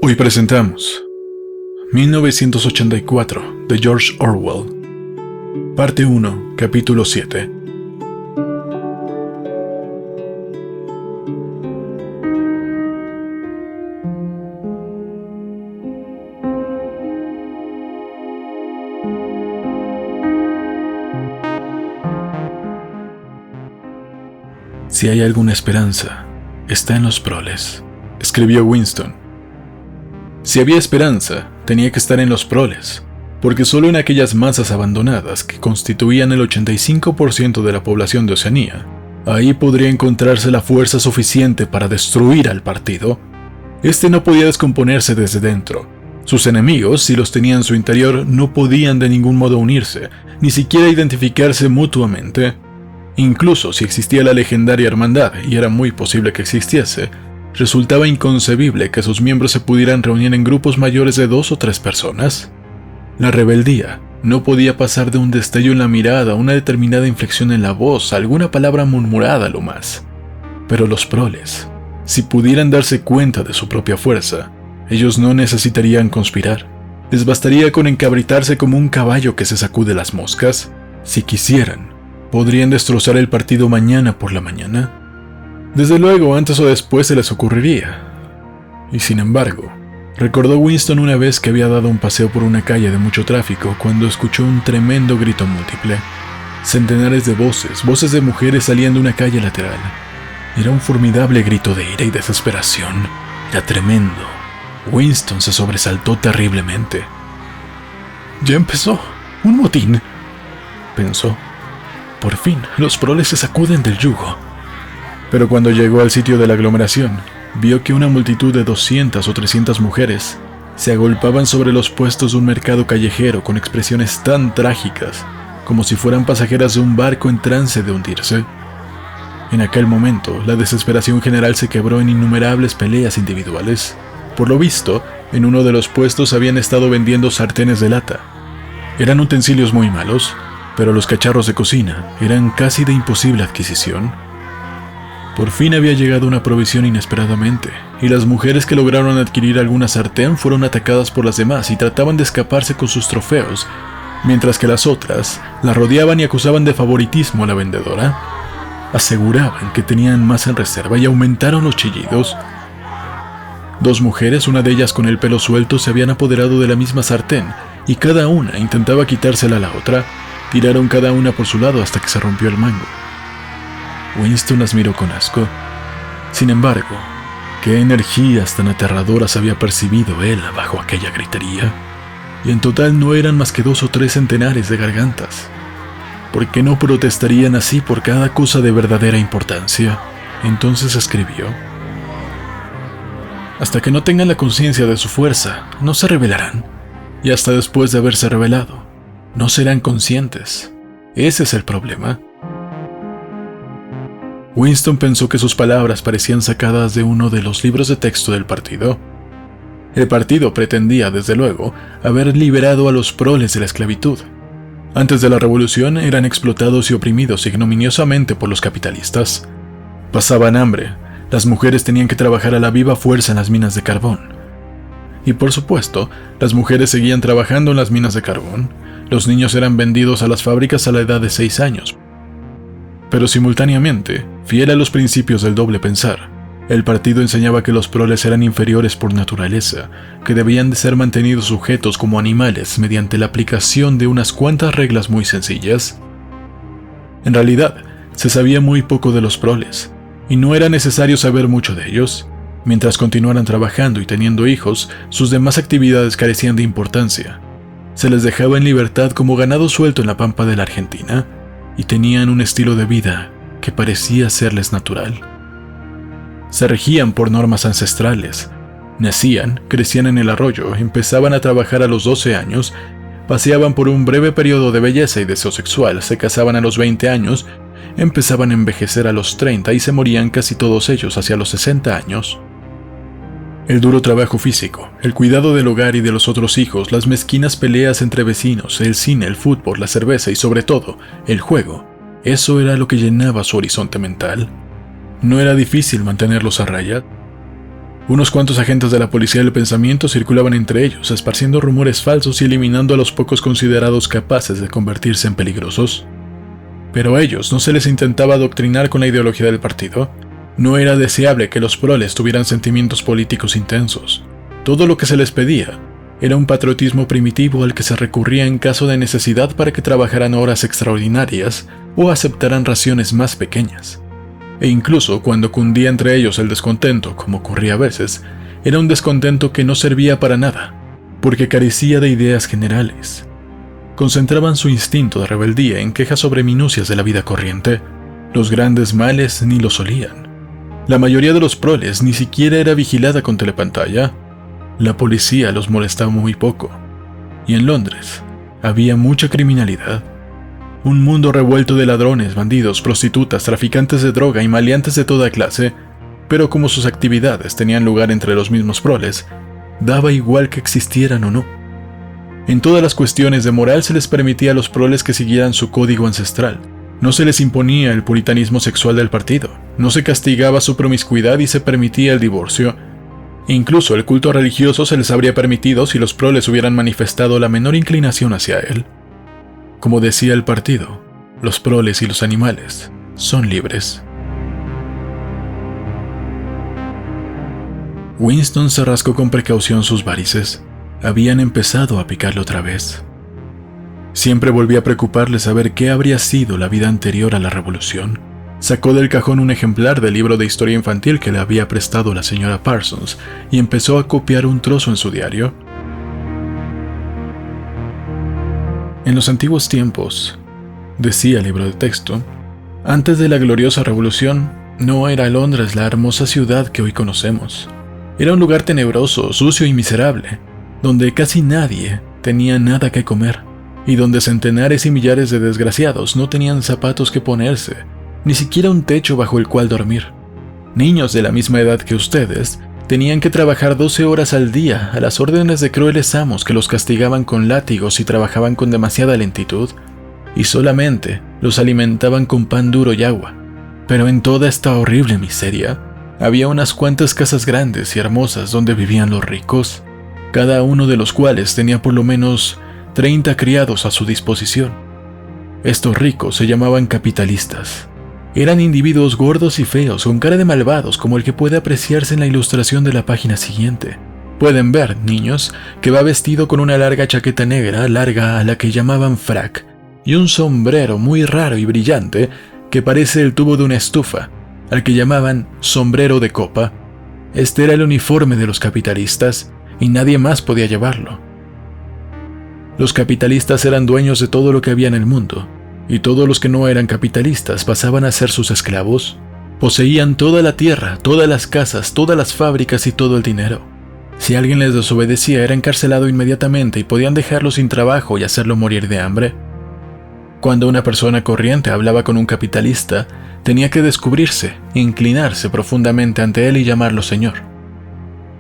Hoy presentamos 1984 de George Orwell, parte 1, capítulo 7. Si hay alguna esperanza, está en los proles, escribió Winston. Si había esperanza, tenía que estar en los proles, porque solo en aquellas masas abandonadas que constituían el 85% de la población de Oceanía, ahí podría encontrarse la fuerza suficiente para destruir al partido. Este no podía descomponerse desde dentro. Sus enemigos, si los tenía en su interior, no podían de ningún modo unirse, ni siquiera identificarse mutuamente. Incluso si existía la legendaria hermandad, y era muy posible que existiese, resultaba inconcebible que sus miembros se pudieran reunir en grupos mayores de 2 o 3 personas. La rebeldía no podía pasar de un destello en la mirada, una determinada inflexión en la voz, alguna palabra murmurada a lo más. Pero los proles, si pudieran darse cuenta de su propia fuerza, ellos no necesitarían conspirar. Les bastaría con encabritarse como un caballo que se sacude las moscas. Si quisieran, podrían destrozar el partido mañana por la mañana. Desde luego, antes o después se les ocurriría. Y sin embargo, recordó Winston una vez que había dado un paseo por una calle de mucho tráfico cuando escuchó un tremendo grito múltiple. Centenares de voces de mujeres salían de una calle lateral. Era un formidable grito de ira y desesperación. Era tremendo. Winston se sobresaltó terriblemente. «Ya empezó. Un motín», pensó. «Por fin, los proles se sacuden del yugo». Pero cuando llegó al sitio de la aglomeración, vio que una multitud de 200 o 300 mujeres se agolpaban sobre los puestos de un mercado callejero con expresiones tan trágicas como si fueran pasajeras de un barco en trance de hundirse. En aquel momento, la desesperación general se quebró en innumerables peleas individuales. Por lo visto, en uno de los puestos habían estado vendiendo sartenes de lata. Eran utensilios muy malos, pero los cacharros de cocina eran casi de imposible adquisición. Por fin había llegado una provisión inesperadamente, y las mujeres que lograron adquirir alguna sartén fueron atacadas por las demás y trataban de escaparse con sus trofeos, mientras que las otras la rodeaban y acusaban de favoritismo a la vendedora. Aseguraban que tenían más en reserva y aumentaron los chillidos. 2 mujeres, una de ellas con el pelo suelto, se habían apoderado de la misma sartén, y cada una intentaba quitársela a la otra. Tiraron cada una por su lado hasta que se rompió el mango. Winston las miró con asco. Sin embargo, qué energías tan aterradoras había percibido él bajo aquella gritería. Y en total no eran más que 2 o 3 centenares de gargantas. ¿Por qué no protestarían así por cada cosa de verdadera importancia? Entonces escribió: «Hasta que no tengan la conciencia de su fuerza, no se rebelarán. Y hasta después de haberse rebelado, no serán conscientes. Ese es el problema». Winston pensó que sus palabras parecían sacadas de uno de los libros de texto del partido. El partido pretendía, desde luego, haber liberado a los proles de la esclavitud. Antes de la revolución eran explotados y oprimidos ignominiosamente por los capitalistas. Pasaban hambre, las mujeres tenían que trabajar a la viva fuerza en las minas de carbón. Y por supuesto, las mujeres seguían trabajando en las minas de carbón. Los niños eran vendidos a las fábricas a la edad de 6 años. Pero simultáneamente, fiel a los principios del doble pensar, el partido enseñaba que los proles eran inferiores por naturaleza, que debían de ser mantenidos sujetos como animales mediante la aplicación de unas cuantas reglas muy sencillas. En realidad, se sabía muy poco de los proles, y no era necesario saber mucho de ellos. Mientras continuaran trabajando y teniendo hijos, sus demás actividades carecían de importancia. Se les dejaba en libertad como ganado suelto en la pampa de la Argentina, y tenían un estilo de vida que parecía serles natural. Se regían por normas ancestrales. Nacían, crecían en el arroyo, empezaban a trabajar a los 12 años, paseaban por un breve periodo de belleza y deseo sexual, se casaban a los 20 años, empezaban a envejecer a los 30 y se morían casi todos ellos hacia los 60 años. El duro trabajo físico, el cuidado del hogar y de los otros hijos, las mezquinas peleas entre vecinos, el cine, el fútbol, la cerveza y sobre todo, el juego, eso era lo que llenaba su horizonte mental. No era difícil mantenerlos a raya. Unos cuantos agentes de la policía del pensamiento circulaban entre ellos, esparciendo rumores falsos y eliminando a los pocos considerados capaces de convertirse en peligrosos. Pero a ellos no se les intentaba adoctrinar con la ideología del partido. No era deseable que los proles tuvieran sentimientos políticos intensos. Todo lo que se les pedía era un patriotismo primitivo al que se recurría en caso de necesidad para que trabajaran horas extraordinarias o aceptaran raciones más pequeñas. E incluso cuando cundía entre ellos el descontento, como ocurría a veces, era un descontento que no servía para nada, porque carecía de ideas generales. Concentraban su instinto de rebeldía en quejas sobre minucias de la vida corriente. Los grandes males ni los olían. La mayoría de los proles ni siquiera era vigilada con telepantalla. La policía los molestaba muy poco. Y en Londres había mucha criminalidad. Un mundo revuelto de ladrones, bandidos, prostitutas, traficantes de droga y maleantes de toda clase, pero como sus actividades tenían lugar entre los mismos proles, daba igual que existieran o no. En todas las cuestiones de moral se les permitía a los proles que siguieran su código ancestral. No se les imponía el puritanismo sexual del partido, no se castigaba su promiscuidad y se permitía el divorcio. Incluso el culto religioso se les habría permitido si los proles hubieran manifestado la menor inclinación hacia él. Como decía el partido, los proles y los animales son libres. Winston se rascó con precaución sus varices. Habían empezado a picarle otra vez. Siempre volvía a preocuparle saber qué habría sido la vida anterior a la revolución. Sacó del cajón un ejemplar del libro de historia infantil que le había prestado la señora Parsons y empezó a copiar un trozo en su diario. En los antiguos tiempos, decía el libro de texto, antes de la gloriosa revolución, no era Londres la hermosa ciudad que hoy conocemos. Era un lugar tenebroso, sucio y miserable, donde casi nadie tenía nada que comer, y donde centenares y millares de desgraciados no tenían zapatos que ponerse, ni siquiera un techo bajo el cual dormir. Niños de la misma edad que ustedes tenían que trabajar 12 horas al día a las órdenes de crueles amos que los castigaban con látigos si trabajaban con demasiada lentitud, y solamente los alimentaban con pan duro y agua. Pero en toda esta horrible miseria, había unas cuantas casas grandes y hermosas donde vivían los ricos, cada uno de los cuales tenía por lo menos 30 criados a su disposición. Estos ricos se llamaban capitalistas. Eran individuos gordos y feos, con cara de malvados, como el que puede apreciarse en la ilustración de la página siguiente. Pueden ver, niños, que va vestido con una larga chaqueta negra, larga a la que llamaban frac, y un sombrero muy raro y brillante que parece el tubo de una estufa, al que llamaban sombrero de copa. Este era el uniforme de los capitalistas, y nadie más podía llevarlo. Los capitalistas eran dueños de todo lo que había en el mundo, y todos los que no eran capitalistas pasaban a ser sus esclavos. Poseían toda la tierra, todas las casas, todas las fábricas y todo el dinero. Si alguien les desobedecía era encarcelado inmediatamente y podían dejarlo sin trabajo y hacerlo morir de hambre. Cuando una persona corriente hablaba con un capitalista, tenía que descubrirse, inclinarse profundamente ante él y llamarlo señor.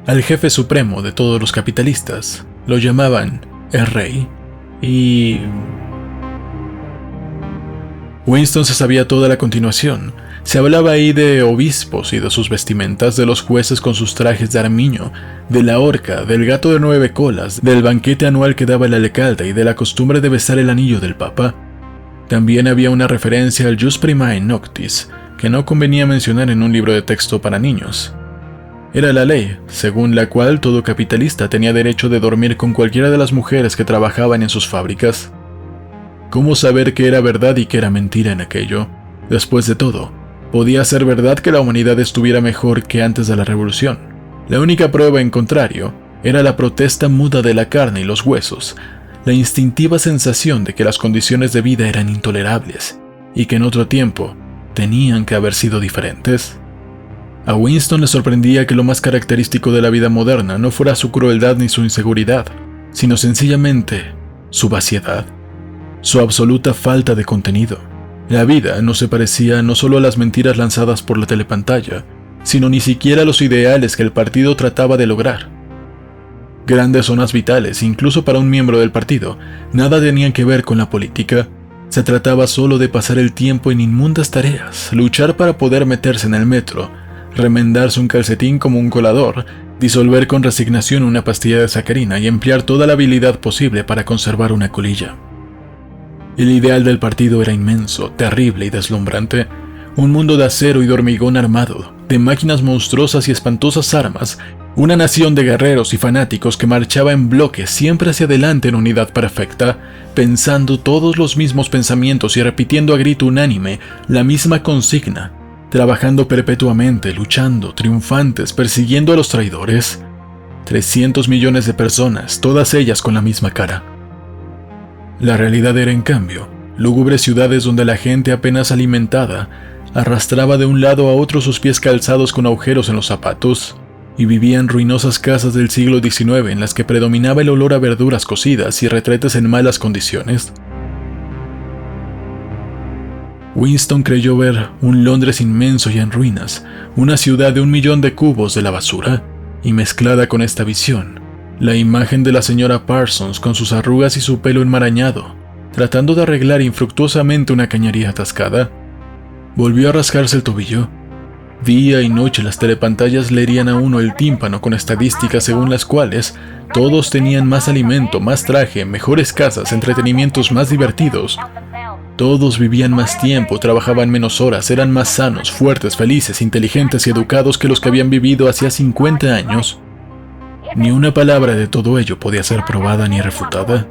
Al jefe supremo de todos los capitalistas lo llamaban el rey, y Winston se sabía toda la continuación. Se hablaba ahí de obispos y de sus vestimentas, de los jueces con sus trajes de armiño, de la horca, del gato de 9 colas, del banquete anual que daba el alcalde y de la costumbre de besar el anillo del papa. También había una referencia al Jus Primae Noctis, que no convenía mencionar en un libro de texto para niños. Era la ley, según la cual todo capitalista tenía derecho de dormir con cualquiera de las mujeres que trabajaban en sus fábricas. ¿Cómo saber qué era verdad y qué era mentira en aquello? Después de todo, podía ser verdad que la humanidad estuviera mejor que antes de la revolución. La única prueba en contrario era la protesta muda de la carne y los huesos, la instintiva sensación de que las condiciones de vida eran intolerables y que en otro tiempo tenían que haber sido diferentes. A Winston le sorprendía que lo más característico de la vida moderna no fuera su crueldad ni su inseguridad, sino sencillamente su vaciedad, su absoluta falta de contenido. La vida no se parecía no solo a las mentiras lanzadas por la telepantalla, sino ni siquiera a los ideales que el partido trataba de lograr. Grandes zonas vitales, incluso para un miembro del partido, nada tenían que ver con la política. Se trataba solo de pasar el tiempo en inmundas tareas, luchar para poder meterse en el metro, remendarse un calcetín como un colador, disolver con resignación una pastilla de sacarina y emplear toda la habilidad posible para conservar una colilla. El ideal del partido era inmenso, terrible y deslumbrante. Un mundo de acero y de hormigón armado, de máquinas monstruosas y espantosas armas, una nación de guerreros y fanáticos que marchaba en bloque siempre hacia adelante en unidad perfecta, pensando todos los mismos pensamientos y repitiendo a grito unánime la misma consigna, trabajando perpetuamente, luchando, triunfantes, persiguiendo a los traidores. 300 millones de personas, todas ellas con la misma cara. La realidad era, en cambio, lúgubres ciudades donde la gente apenas alimentada arrastraba de un lado a otro sus pies calzados con agujeros en los zapatos, y vivía en ruinosas casas del siglo XIX en las que predominaba el olor a verduras cocidas y retretes en malas condiciones. Winston creyó ver un Londres inmenso y en ruinas, una ciudad de 1 millón de cubos de la basura, y mezclada con esta visión, la imagen de la señora Parsons con sus arrugas y su pelo enmarañado, tratando de arreglar infructuosamente una cañería atascada. Volvió a rascarse el tobillo. Día y noche las telepantallas le herían a uno el tímpano con estadísticas según las cuales todos tenían más alimento, más traje, mejores casas, entretenimientos más divertidos. Todos vivían más tiempo, trabajaban menos horas, eran más sanos, fuertes, felices, inteligentes y educados que los que habían vivido hacía 50 años. Ni una palabra de todo ello podía ser probada ni refutada.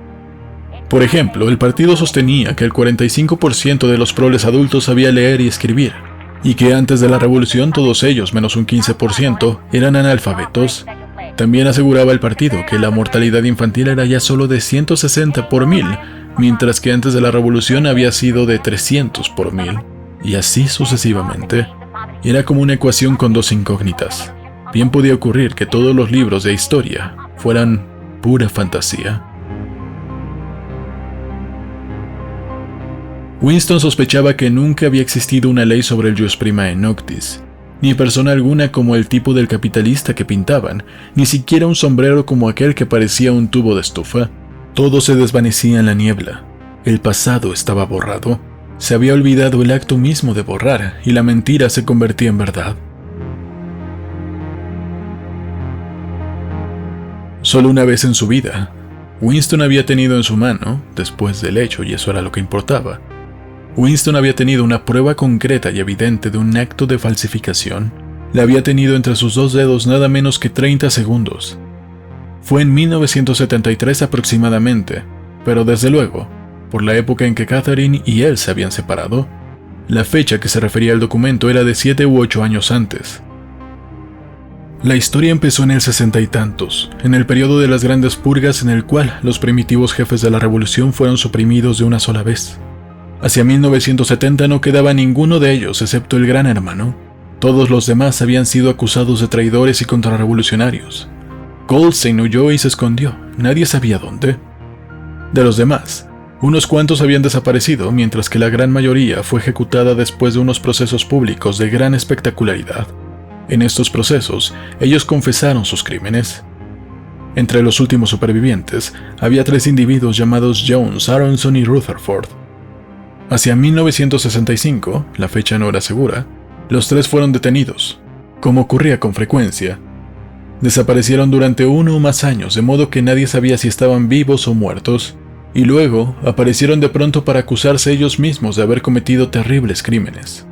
Por ejemplo, el partido sostenía que el 45% de los proles adultos sabía leer y escribir, y que antes de la revolución todos ellos, menos un 15%, eran analfabetos. También aseguraba el partido que la mortalidad infantil era ya solo de 160 por 1000, mientras que antes de la revolución había sido de 300 por 1000, y así sucesivamente. Era como una ecuación con dos incógnitas. Bien podía ocurrir que todos los libros de historia fueran pura fantasía. Winston sospechaba que nunca había existido una ley sobre el jus primae noctis, ni persona alguna como el tipo del capitalista que pintaban, ni siquiera un sombrero como aquel que parecía un tubo de estufa. Todo se desvanecía en la niebla. El pasado estaba borrado. Se había olvidado el acto mismo de borrar, y la mentira se convertía en verdad. Solo una vez en su vida, Winston había tenido en su mano, después del hecho, y eso era lo que importaba, Winston había tenido una prueba concreta y evidente de un acto de falsificación. La había tenido entre sus dos dedos nada menos que 30 segundos. Fue en 1973 aproximadamente, pero desde luego, por la época en que Catherine y él se habían separado, la fecha que se refería al documento era de 7 u 8 años antes. La historia empezó en el 60 y tantos, en el periodo de las grandes purgas en el cual los primitivos jefes de la revolución fueron suprimidos de una sola vez. Hacia 1970 no quedaba ninguno de ellos excepto el Gran Hermano. Todos los demás habían sido acusados de traidores y contrarrevolucionarios. Goldstein huyó y se escondió, nadie sabía dónde. De los demás, unos cuantos habían desaparecido, mientras que la gran mayoría fue ejecutada después de unos procesos públicos de gran espectacularidad. En estos procesos, ellos confesaron sus crímenes. Entre los últimos supervivientes, había 3 individuos llamados Jones, Aronson y Rutherford. Hacia 1965, la fecha no era segura, los 3 fueron detenidos. Como ocurría con frecuencia, desaparecieron durante 1 o más años, de modo que nadie sabía si estaban vivos o muertos, y luego aparecieron de pronto para acusarse ellos mismos de haber cometido terribles crímenes.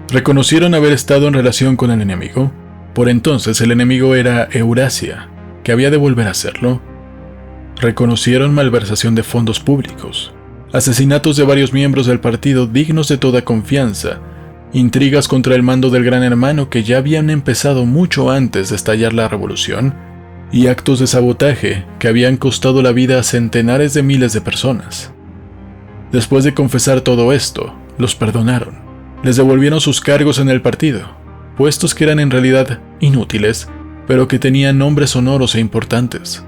Reconocieron haber estado en relación con el enemigo. Por entonces el enemigo era Eurasia, que había de volver a serlo. Reconocieron malversación de fondos públicos, asesinatos de varios miembros del partido dignos de toda confianza, intrigas contra el mando del Gran Hermano que ya habían empezado mucho antes de estallar la revolución, y actos de sabotaje que habían costado la vida a centenares de miles de personas. Después de confesar todo esto, los perdonaron. Les devolvieron sus cargos en el partido, puestos que eran en realidad inútiles, pero que tenían nombres sonoros e importantes.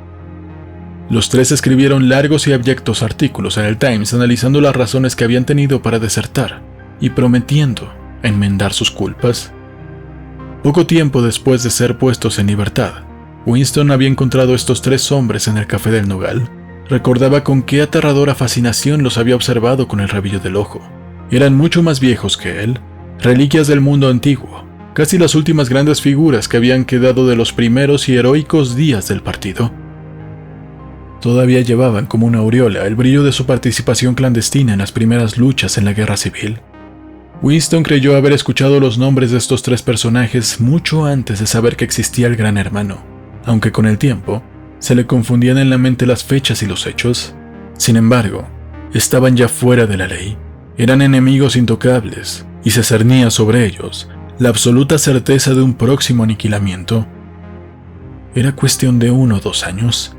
Los 3 escribieron largos y abyectos artículos en el Times analizando las razones que habían tenido para desertar y prometiendo enmendar sus culpas. Poco tiempo después de ser puestos en libertad, Winston había encontrado a estos 3 hombres en el Café del Nogal. Recordaba con qué aterradora fascinación los había observado con el rabillo del ojo. Eran mucho más viejos que él, reliquias del mundo antiguo, casi las últimas grandes figuras que habían quedado de los primeros y heroicos días del partido. Todavía llevaban como una aureola el brillo de su participación clandestina en las primeras luchas en la Guerra Civil. Winston creyó haber escuchado los nombres de estos tres personajes mucho antes de saber que existía el Gran Hermano, aunque con el tiempo se le confundían en la mente las fechas y los hechos. Sin embargo, estaban ya fuera de la ley, eran enemigos intocables, y se cernía sobre ellos la absoluta certeza de un próximo aniquilamiento. Era cuestión de 1 o 2 años.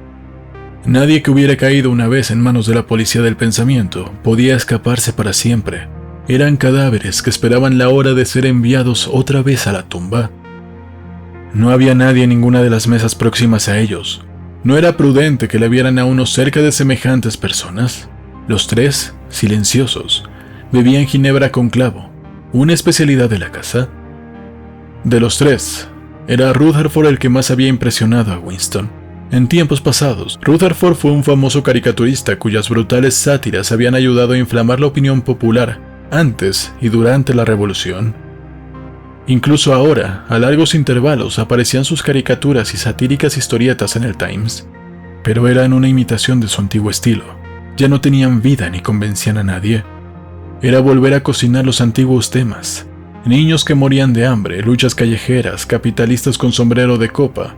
Nadie que hubiera caído una vez en manos de la policía del pensamiento podía escaparse para siempre. Eran cadáveres que esperaban la hora de ser enviados otra vez a la tumba. No había nadie en ninguna de las mesas próximas a ellos. No era prudente que le vieran a uno cerca de semejantes personas. Los tres, silenciosos, bebían ginebra con clavo, una especialidad de la casa. De los tres, era Rutherford el que más había impresionado a Winston. En tiempos pasados, Rutherford fue un famoso caricaturista cuyas brutales sátiras habían ayudado a inflamar la opinión popular antes y durante la Revolución. Incluso ahora, a largos intervalos, aparecían sus caricaturas y satíricas historietas en el Times, pero eran una imitación de su antiguo estilo. Ya no tenían vida ni convencían a nadie. Era volver a cocinar los antiguos temas. Niños que morían de hambre, luchas callejeras, capitalistas con sombrero de copa.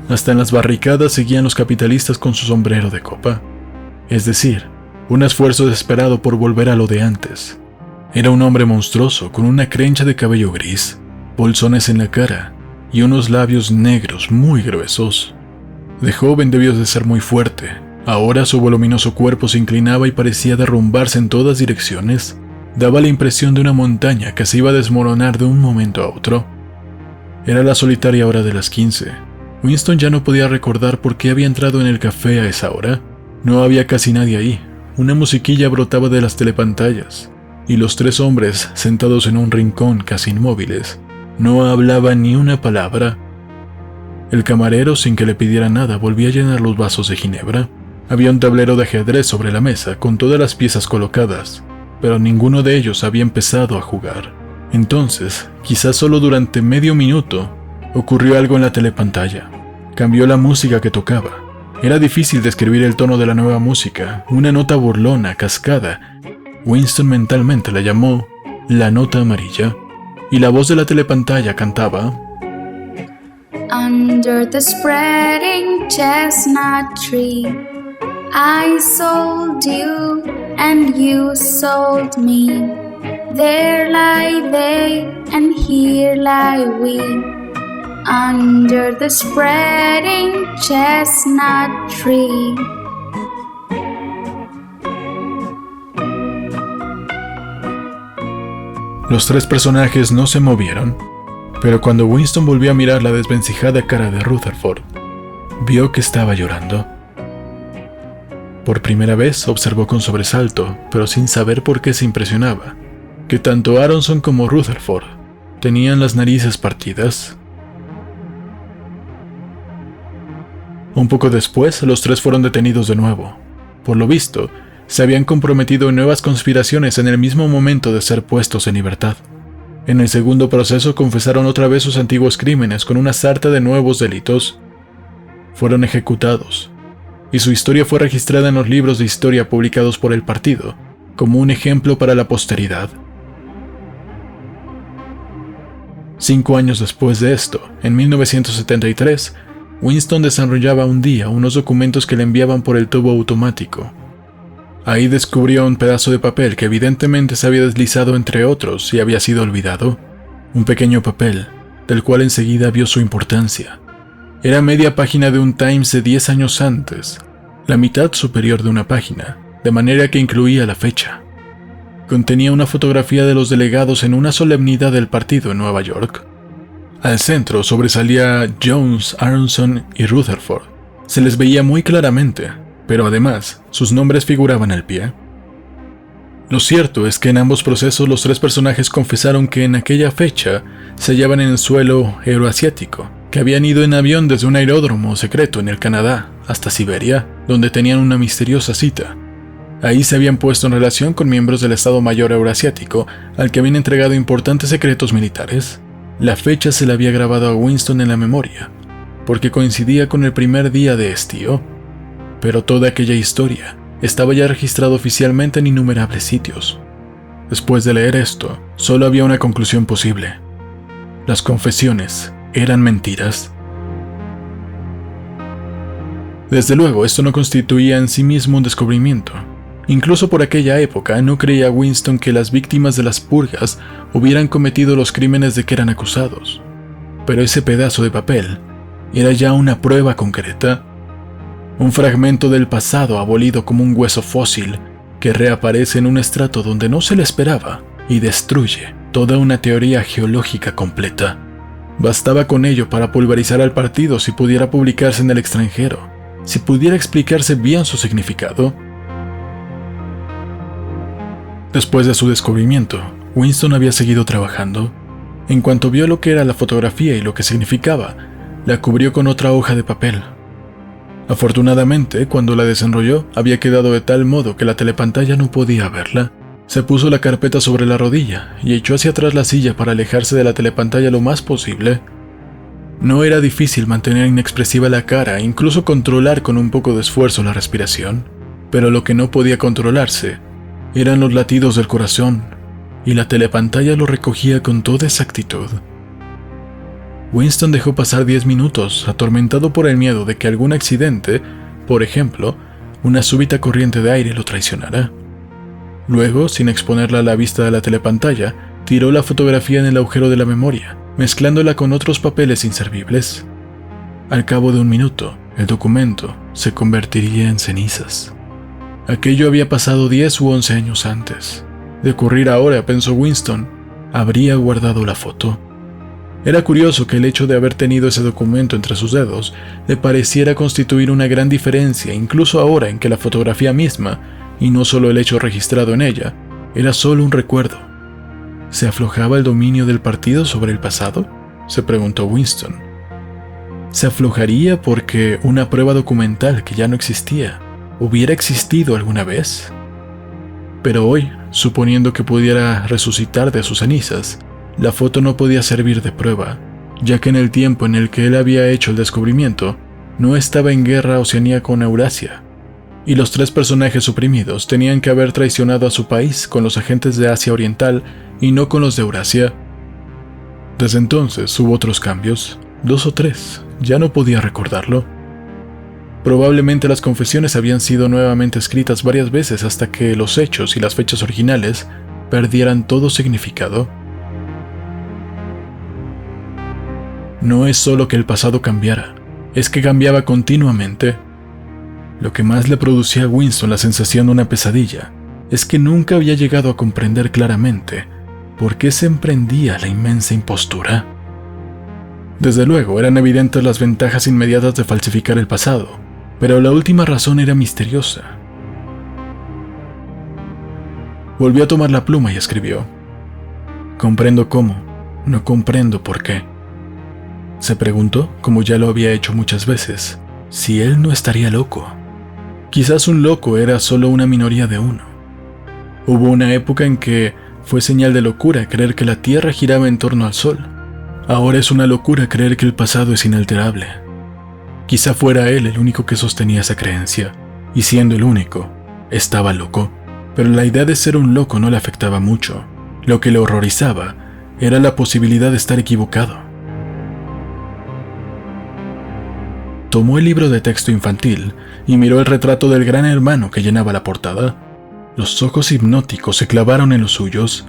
Hasta en las barricadas seguían los capitalistas con su sombrero de copa. Es decir, un esfuerzo desesperado por volver a lo de antes. Era un hombre monstruoso con una crencha de cabello gris, bolsones en la cara y unos labios negros muy gruesos. De joven debió de ser muy fuerte. Ahora su voluminoso cuerpo se inclinaba y parecía derrumbarse en todas direcciones. Daba la impresión de una montaña que se iba a desmoronar de un momento a otro. Era la solitaria hora de las 15. Winston ya no podía recordar por qué había entrado en el café a esa hora. No había casi nadie ahí. Una musiquilla brotaba de las telepantallas, y los tres hombres, sentados en un rincón casi inmóviles, no hablaban ni una palabra. El camarero, sin que le pidiera nada, volvía a llenar los vasos de ginebra. Había un tablero de ajedrez sobre la mesa con todas las piezas colocadas, pero ninguno de ellos había empezado a jugar. Entonces, quizás solo durante medio minuto, ocurrió algo en la telepantalla. Cambió la música que tocaba. Era difícil describir el tono de la nueva música, una nota burlona, cascada. Winston mentalmente la llamó la nota amarilla, y la voz de la telepantalla cantaba: Under the spreading chestnut tree, I sold you and you sold me. There lie they and here lie we, under the spreading chestnut tree. Los tres personajes no se movieron, pero cuando Winston volvió a mirar la desvencijada cara de Rutherford, vio que estaba llorando. Por primera vez observó con sobresalto, pero sin saber por qué se impresionaba, que tanto Aronson como Rutherford tenían las narices partidas. Un poco después, los tres fueron detenidos de nuevo. Por lo visto, se habían comprometido en nuevas conspiraciones en el mismo momento de ser puestos en libertad. En el segundo proceso confesaron otra vez sus antiguos crímenes con una sarta de nuevos delitos. Fueron ejecutados, y su historia fue registrada en los libros de historia publicados por el partido, como un ejemplo para la posteridad. 5 años después de esto, en 1973, Winston desarrollaba un día unos documentos que le enviaban por el tubo automático. Ahí descubrió un pedazo de papel que evidentemente se había deslizado entre otros y había sido olvidado. Un pequeño papel, del cual enseguida vio su importancia. Era media página de un Times de 10 años antes, la mitad superior de una página, de manera que incluía la fecha. Contenía una fotografía de los delegados en una solemnidad del partido en Nueva York. Al centro sobresalía Jones, Aronson y Rutherford. Se les veía muy claramente, pero además, sus nombres figuraban al pie. Lo cierto es que en ambos procesos los tres personajes confesaron que en aquella fecha se hallaban en el suelo euroasiático, que habían ido en avión desde un aeródromo secreto en el Canadá hasta Siberia, donde tenían una misteriosa cita. Ahí se habían puesto en relación con miembros del Estado Mayor Euroasiático, al que habían entregado importantes secretos militares. La fecha se la había grabado a Winston en la memoria, porque coincidía con el primer día de estío, pero toda aquella historia estaba ya registrada oficialmente en innumerables sitios. Después de leer esto, solo había una conclusión posible. Las confesiones eran mentiras. Desde luego, esto no constituía en sí mismo un descubrimiento. Incluso por aquella época no creía Winston que las víctimas de las purgas hubieran cometido los crímenes de que eran acusados. Pero ese pedazo de papel era ya una prueba concreta. Un fragmento del pasado abolido como un hueso fósil que reaparece en un estrato donde no se le esperaba y destruye toda una teoría geológica completa. Bastaba con ello para pulverizar al partido si pudiera publicarse en el extranjero, si pudiera explicarse bien su significado. Después de su descubrimiento, Winston había seguido trabajando. En cuanto vio lo que era la fotografía y lo que significaba, la cubrió con otra hoja de papel. Afortunadamente, cuando la desenrolló, había quedado de tal modo que la telepantalla no podía verla. Se puso la carpeta sobre la rodilla y echó hacia atrás la silla para alejarse de la telepantalla lo más posible. No era difícil mantener inexpresiva la cara e incluso controlar con un poco de esfuerzo la respiración, pero lo que no podía controlarse eran los latidos del corazón, y la telepantalla lo recogía con toda exactitud. Winston dejó pasar 10 minutos, atormentado por el miedo de que algún accidente, por ejemplo, una súbita corriente de aire, lo traicionara. Luego, sin exponerla a la vista de la telepantalla, tiró la fotografía en el agujero de la memoria, mezclándola con otros papeles inservibles. Al cabo de un minuto, el documento se convertiría en cenizas. Aquello había pasado 10 u 11 años antes. De ocurrir ahora, pensó Winston, habría guardado la foto. Era curioso que el hecho de haber tenido ese documento entre sus dedos le pareciera constituir una gran diferencia, incluso ahora en que la fotografía misma, y no solo el hecho registrado en ella, era solo un recuerdo. ¿Se aflojaba el dominio del partido sobre el pasado?, se preguntó Winston. ¿Se aflojaría porque una prueba documental que ya no existía hubiera existido alguna vez? Pero hoy, suponiendo que pudiera resucitar de sus cenizas, la foto no podía servir de prueba, ya que en el tiempo en el que él había hecho el descubrimiento, no estaba en guerra Oceanía con Eurasia, y los 3 personajes suprimidos tenían que haber traicionado a su país con los agentes de Asia Oriental y no con los de Eurasia. Desde entonces hubo otros cambios, 2 o 3, ya no podía recordarlo. Probablemente las confesiones habían sido nuevamente escritas varias veces hasta que los hechos y las fechas originales perdieran todo significado. No es solo que el pasado cambiara, es que cambiaba continuamente. Lo que más le producía a Winston la sensación de una pesadilla es que nunca había llegado a comprender claramente por qué se emprendía la inmensa impostura. Desde luego, eran evidentes las ventajas inmediatas de falsificar el pasado, pero la última razón era misteriosa. Volvió a tomar la pluma y escribió: «Comprendo cómo, no comprendo por qué». Se preguntó, como ya lo había hecho muchas veces, si él no estaría loco. Quizás un loco era solo una minoría de uno. Hubo una época en que fue señal de locura creer que la Tierra giraba en torno al Sol. Ahora es una locura creer que el pasado es inalterable. Quizá fuera él el único que sostenía esa creencia, y siendo el único, estaba loco. Pero la idea de ser un loco no le afectaba mucho. Lo que le horrorizaba era la posibilidad de estar equivocado. Tomó el libro de texto infantil y miró el retrato del gran hermano que llenaba la portada. Los ojos hipnóticos se clavaron en los suyos.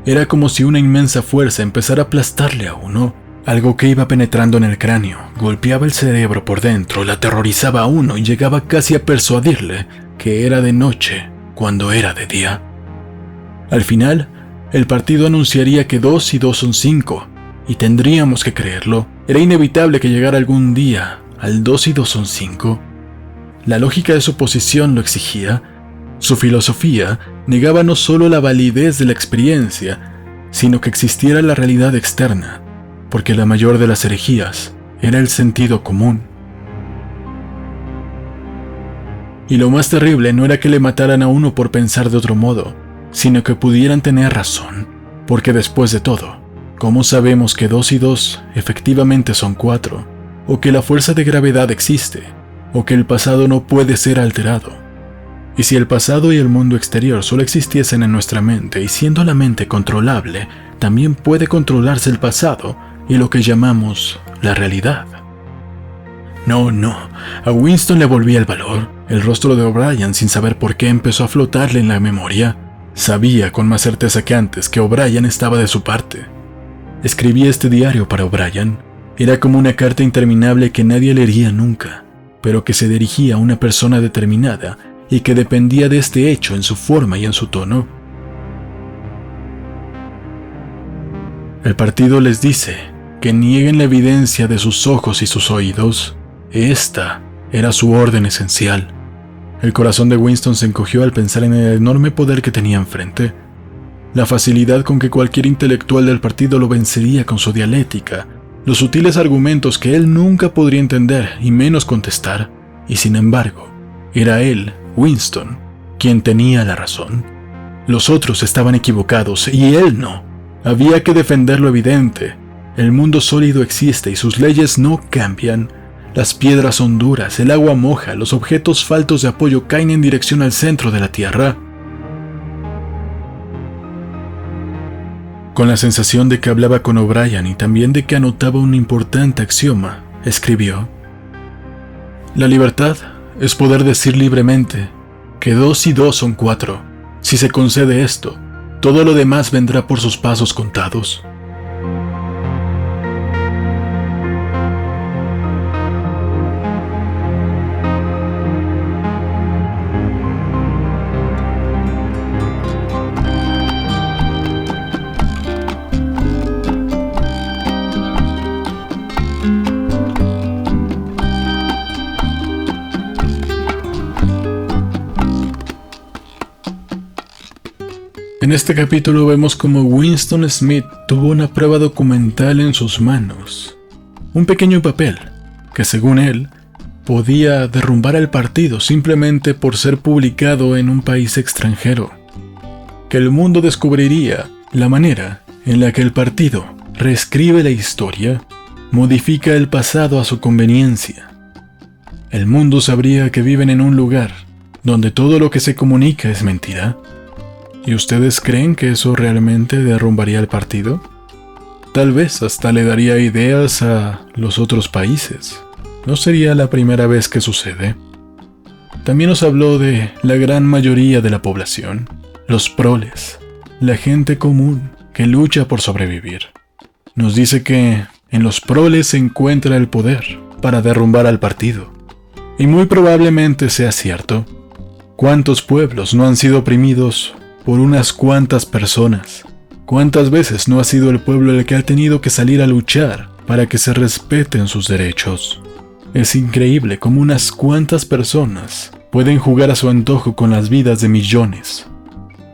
Era como si una inmensa fuerza empezara a aplastarle a uno. Algo que iba penetrando en el cráneo, golpeaba el cerebro por dentro, le aterrorizaba a uno y llegaba casi a persuadirle que era de noche cuando era de día. Al final, el partido anunciaría que 2 y 2 son 5, y tendríamos que creerlo. Era inevitable que llegara algún día al 2 y 2 son 5. La lógica de su posición lo exigía. Su filosofía negaba no solo la validez de la experiencia, sino que existiera la realidad externa, porque la mayor de las herejías era el sentido común. Y lo más terrible no era que le mataran a uno por pensar de otro modo, sino que pudieran tener razón, porque después de todo, ¿Cómo sabemos que 2 y 2 efectivamente son 4? ¿O que la fuerza de gravedad existe? ¿O que el pasado no puede ser alterado? Y si el pasado y el mundo exterior solo existiesen en nuestra mente, y siendo la mente controlable, también puede controlarse el pasado y lo que llamamos la realidad. No, a Winston le volvía el valor. El rostro de O'Brien, sin saber por qué, empezó a flotarle en la memoria. Sabía con más certeza que antes que O'Brien estaba de su parte. Escribía este diario para O'Brien. Era como una carta interminable que nadie leería nunca, pero que se dirigía a una persona determinada y que dependía de este hecho en su forma y en su tono. El partido les dice que nieguen la evidencia de sus ojos y sus oídos. Esta era su orden esencial. El corazón de Winston se encogió al pensar en el enorme poder que tenía enfrente. La facilidad con que cualquier intelectual del partido lo vencería con su dialéctica, los sutiles argumentos que él nunca podría entender y menos contestar, y sin embargo, era él, Winston, quien tenía la razón. Los otros estaban equivocados y él no. Había que defender lo evidente. El mundo sólido existe y sus leyes no cambian. Las piedras son duras, el agua moja, los objetos faltos de apoyo caen en dirección al centro de la Tierra. Con la sensación de que hablaba con O'Brien y también de que anotaba un importante axioma, escribió: La libertad es poder decir libremente que 2 y 2 son 4. Si se concede esto, todo lo demás vendrá por sus pasos contados. En este capítulo vemos cómo Winston Smith tuvo una prueba documental en sus manos. Un pequeño papel que, según él, podía derrumbar al partido simplemente por ser publicado en un país extranjero. Que el mundo descubriría la manera en la que el partido reescribe la historia, modifica el pasado a su conveniencia. El mundo sabría que viven en un lugar donde todo lo que se comunica es mentira. ¿Y ustedes creen que eso realmente derrumbaría el partido? Tal vez hasta le daría ideas a los otros países. No sería la primera vez que sucede. También nos habló de la gran mayoría de la población, los proles, la gente común que lucha por sobrevivir. Nos dice que en los proles se encuentra el poder para derrumbar al partido. Y muy probablemente sea cierto. ¿Cuántos pueblos no han sido oprimidos por unas cuantas personas? ¿Cuántas veces no ha sido el pueblo el que ha tenido que salir a luchar para que se respeten sus derechos? Es increíble cómo unas cuantas personas pueden jugar a su antojo con las vidas de millones.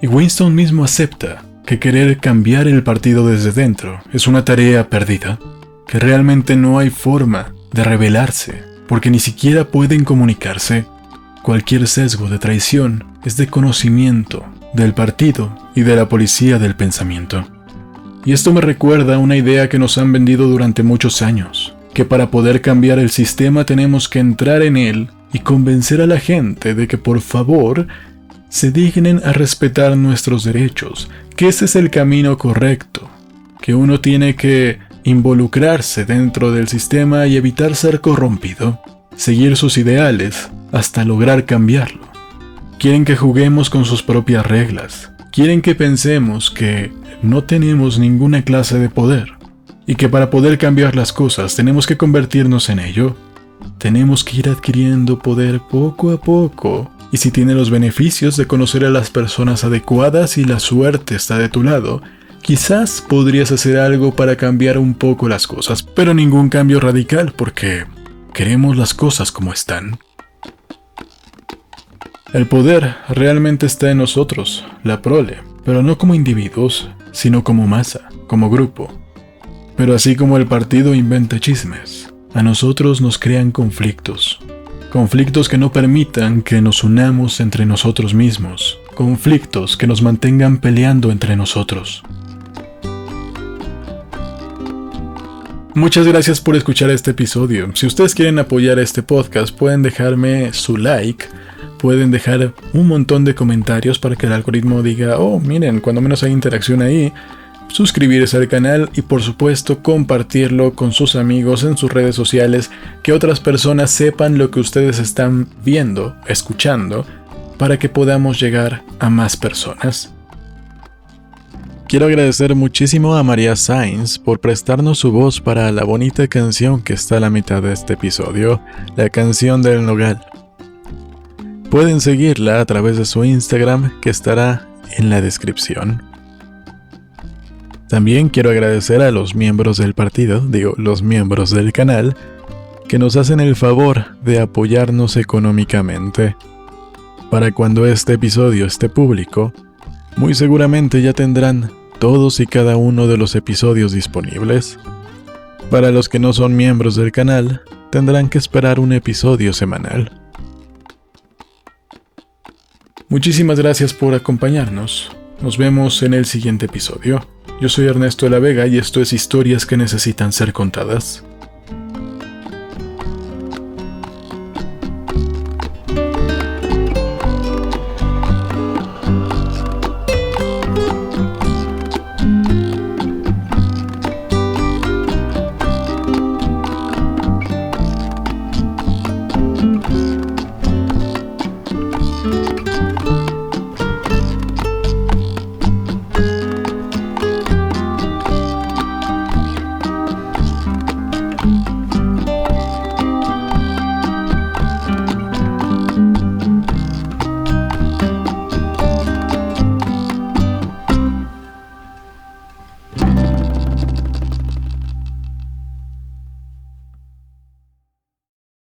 Y Winston mismo acepta que querer cambiar el partido desde dentro es una tarea perdida, que realmente no hay forma de rebelarse, porque ni siquiera pueden comunicarse. Cualquier sesgo de traición es de conocimiento del partido y de la policía del pensamiento. Y esto me recuerda a una idea que nos han vendido durante muchos años, que para poder cambiar el sistema tenemos que entrar en él y convencer a la gente de que por favor se dignen a respetar nuestros derechos, que ese es el camino correcto, que uno tiene que involucrarse dentro del sistema y evitar ser corrompido, seguir sus ideales hasta lograr cambiarlo. Quieren que juguemos con sus propias reglas. Quieren que pensemos que no tenemos ninguna clase de poder y que para poder cambiar las cosas tenemos que convertirnos en ello. Tenemos que ir adquiriendo poder poco a poco. Y si tiene los beneficios de conocer a las personas adecuadas y la suerte está de tu lado, quizás podrías hacer algo para cambiar un poco las cosas, pero ningún cambio radical porque queremos las cosas como están. El poder realmente está en nosotros, la prole, pero no como individuos, sino como masa, como grupo. Pero así como el partido inventa chismes, a nosotros nos crean conflictos. Conflictos que no permitan que nos unamos entre nosotros mismos. Conflictos que nos mantengan peleando entre nosotros. Muchas gracias por escuchar este episodio. Si ustedes quieren apoyar este podcast, pueden dejarme su like, pueden dejar un montón de comentarios para que el algoritmo diga, oh, miren, cuando menos hay interacción ahí, suscribirse al canal y por supuesto compartirlo con sus amigos en sus redes sociales, que otras personas sepan lo que ustedes están viendo, escuchando, para que podamos llegar a más personas. Quiero agradecer muchísimo a María Sainz por prestarnos su voz para la bonita canción que está a la mitad de este episodio, la canción del Nogal. Pueden seguirla a través de su Instagram, que estará en la descripción. También quiero agradecer a los miembros del partido, los miembros del canal, que nos hacen el favor de apoyarnos económicamente. Para cuando este episodio esté público, muy seguramente ya tendrán todos y cada uno de los episodios disponibles. Para los que no son miembros del canal, tendrán que esperar un episodio semanal. Muchísimas gracias por acompañarnos. Nos vemos en el siguiente episodio. Yo soy Ernesto de la Vega y esto es Historias que necesitan ser contadas.